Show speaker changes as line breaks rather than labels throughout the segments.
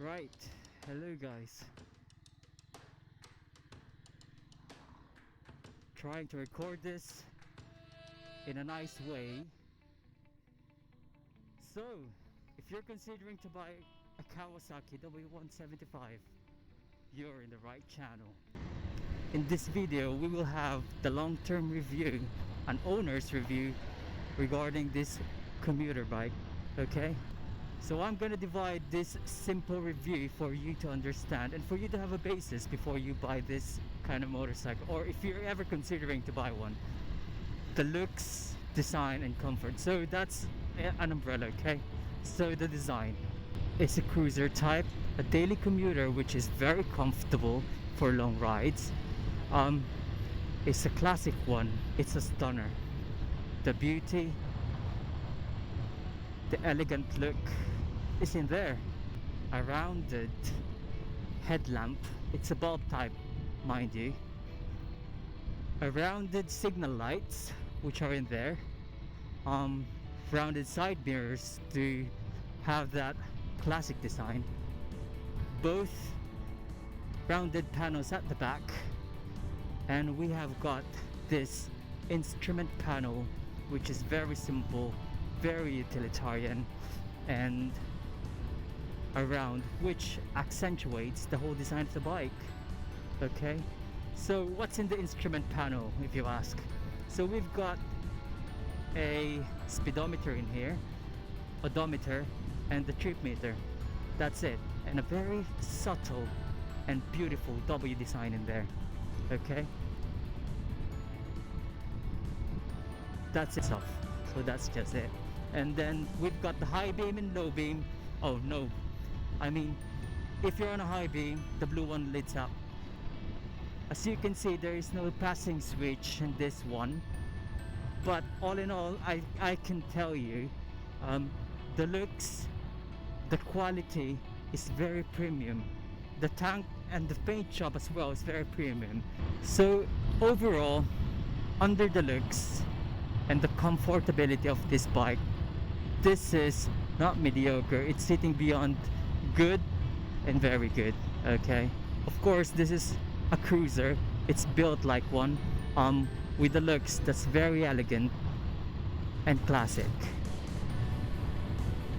Right, hello guys. Trying to record this in a nice way. So, if you're considering to buy a Kawasaki W175, you're in the right channel. In this video, we will have the long-term review, an owner's review regarding this commuter bike, okay? So I'm gonna divide this simple review for you to understand and for you to have a basis before you buy this kind of motorcycle, or if you're ever considering to buy one. The looks, design, and comfort. So that's an umbrella, okay? So the design is a cruiser type, a daily commuter which is very comfortable for long rides. It's a classic one. It's a stunner. The beauty, the elegant look is in there. A rounded headlamp. It's a bulb type, mind you. A rounded signal lights, which are in there. Rounded side mirrors to have that classic design. Both rounded panels at the back, and we have got this instrument panel which is very simple, very utilitarian, and around, which accentuates the whole design of the bike. Okay, so what's in the instrument panel, if you ask? So we've got a speedometer in here, odometer, and the trip meter. That's it, and a very subtle and beautiful W design in there. Okay, that's it off. So that's just it. And then we've got the high beam and low beam. Oh no, I mean, if you're on a high beam, the blue one lights up. As you can see, there is no passing switch in this one, but all in all, I can tell you, the looks, the quality is very premium. The tank and the paint job as well is very premium. So overall, under the looks and the comfortability of this bike, this is not mediocre. It's sitting beyond good and very good. Okay, of course this is a cruiser. It's built like one, with the looks that's very elegant and classic.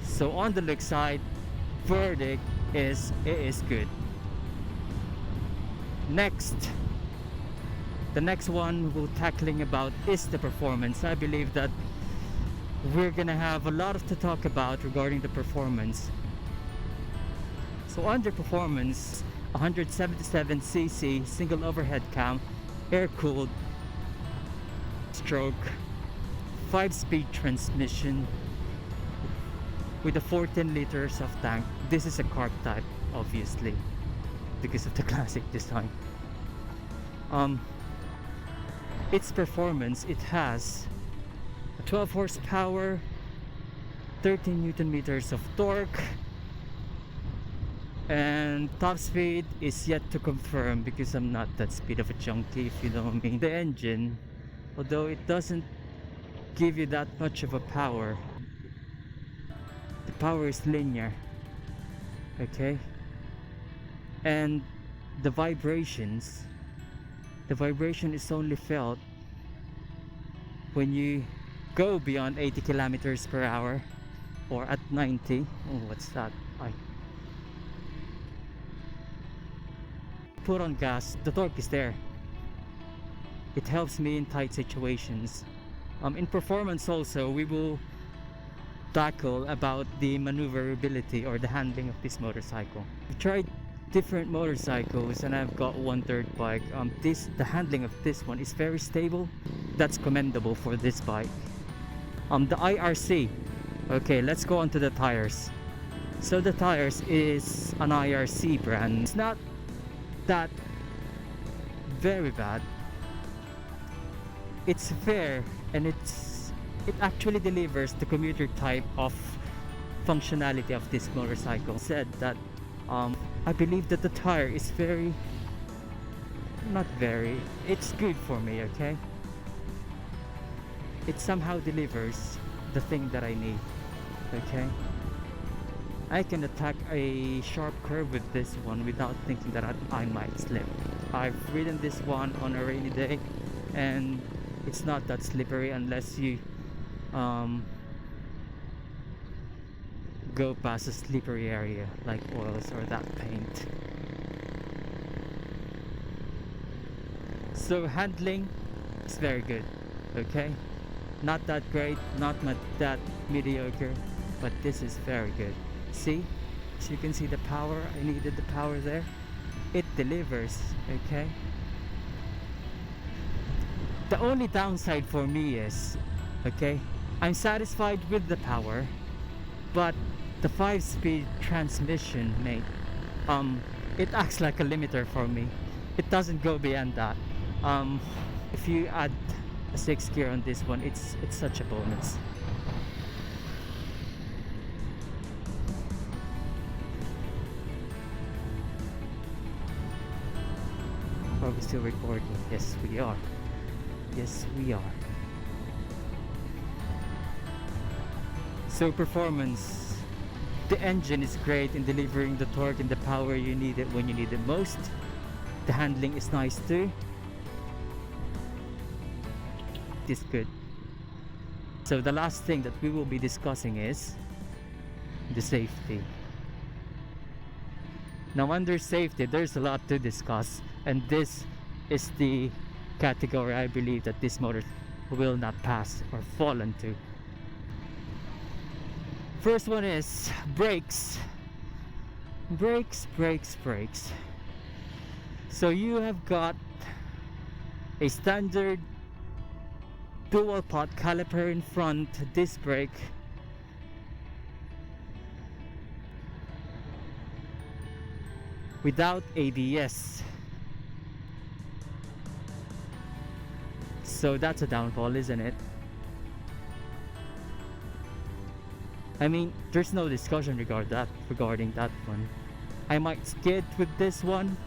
So on the look side, verdict is it is good. Next, the next one we're tackling about is the performance. I believe that we're gonna have a lot to talk about regarding the performance. So under performance, 177cc single overhead cam, air-cooled stroke, 5-speed transmission with a 14 liters of tank. This is a carb type, obviously, because of the classic design. Its performance, it has 12 horsepower, 13 newton meters of torque, and top speed is yet to confirm because I'm not that speed of a junkie, if you know what I mean. The engine, although it doesn't give you that much of a power, the power is linear, okay? And the vibration is only felt when you go beyond 80 kilometers per hour or at 90. Oh, what's that? I put on gas, the torque is there. It helps me in tight situations. In performance also, we will tackle about the maneuverability or the handling of this motorcycle. I've tried different motorcycles and I've got one third bike. The handling of this one is very stable. That's commendable for this bike. The IRC. Okay, let's go on to the tires. So the tires is an IRC brand. It's not that very bad. It's fair, and it actually delivers the commuter type of functionality of this motorcycle. Said that I believe that the tire is it's good for me, okay? It somehow delivers the thing that I need, okay? I can attack a sharp curve with this one without thinking that I might slip. I've ridden this one on a rainy day and it's not that slippery unless you go past a slippery area like oils or that paint. So handling is very good, okay? Not that great, not that mediocre, but this is very good. See, as you can see the power, I needed the power there. It delivers, okay? The only downside for me is, okay, I'm satisfied with the power, but the 5-speed transmission, mate, it acts like a limiter for me. It doesn't go beyond that. If you add a 6th gear on this one, it's such a bonus. Are we still recording? Yes, we are. Yes, we are. So performance. The engine is great in delivering the torque and the power you need it when you need it most. The handling is nice too. It is good. So the last thing that we will be discussing is the safety. Now under safety, there's a lot to discuss, and this is the category I believe that this motor will not pass or fall into. First one is brakes. Brakes. So you have got a standard dual pot caliper in front disc brake, without ABS. So that's a downfall, isn't it? I mean, there's no discussion regarding that one. I might skid with this one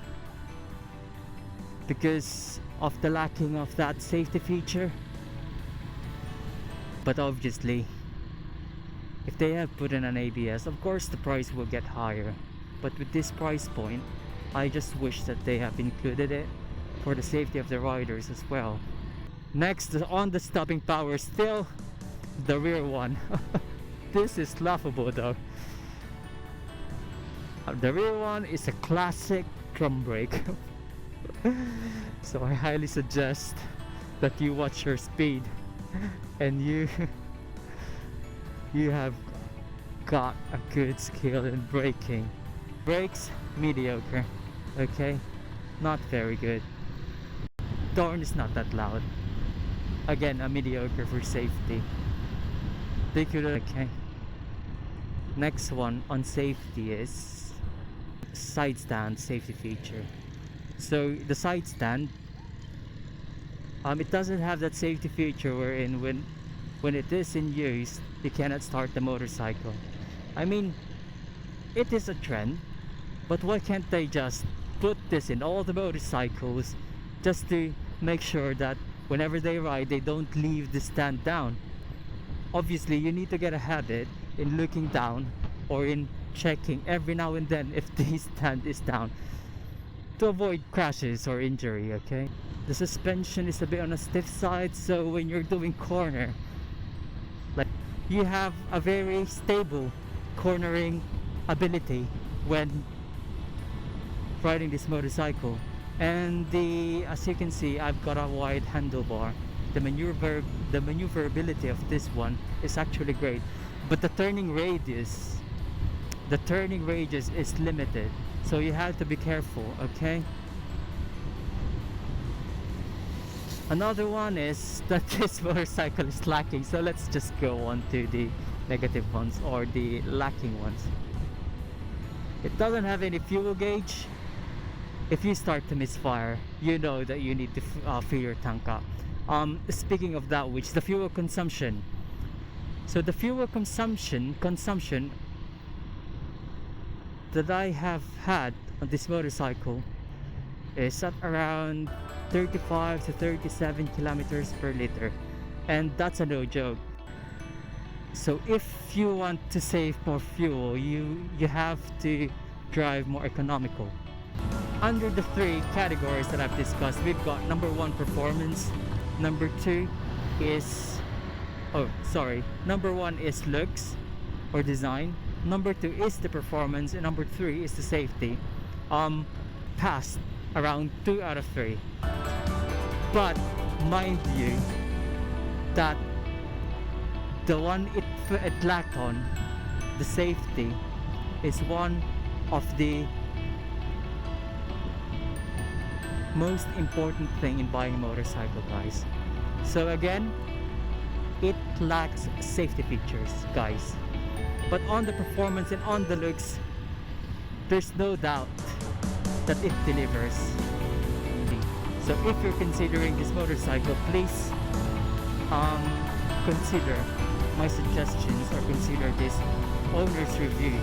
because of the lacking of that safety feature. But obviously, if they have put in an ABS, of course the price will get higher. But with this price point, I just wish that they have included it for the safety of the riders as well. Next, on the stopping power, still the rear one. This is laughable though. The rear one is a classic drum brake. So I highly suggest that you watch your speed and you have got a good skill in braking. Brakes, mediocre, okay, not very good. The horn is not that loud. Again, a mediocre for safety. They could, okay. Next one on safety is side stand safety feature. So the side stand, it doesn't have that safety feature wherein when it is in use, you cannot start the motorcycle. I mean, it is a trend, but why can't they just put this in all the motorcycles just to make sure that whenever they ride, they don't leave the stand down? Obviously, you need to get a habit in looking down or in checking every now and then if the stand is down to avoid crashes or injury, okay? The suspension is a bit on a stiff side, so when you're doing corner, like, you have a very stable cornering ability when riding this motorcycle. And as you can see, I've got a wide handlebar. The maneuverability of this one is actually great, but the turning radius is limited, so you have to be careful, okay? Another one is that this motorcycle is lacking, so let's just go on to the negative ones or the lacking ones. It doesn't have any fuel gauge. If you start to misfire, you know that you need to fill your tank up. Speaking of that, which the fuel consumption. So the fuel consumption that I have had on this motorcycle is at around 35 to 37 kilometers per liter, and that's a no joke. So if you want to save more fuel, you have to drive more economical. Under the three categories that I've discussed, we've got number one, performance. Number two is, number one is looks or design. Number two is the performance, and number three is the safety. Passed around 2 out of 3. But mind you that the one it lacked on, the safety, is one of the most important thing in buying a motorcycle, guys. So again, it lacks safety features, guys. But on the performance and on the looks, there's no doubt that it delivers. So if you're considering this motorcycle, please consider my suggestions or consider this owner's review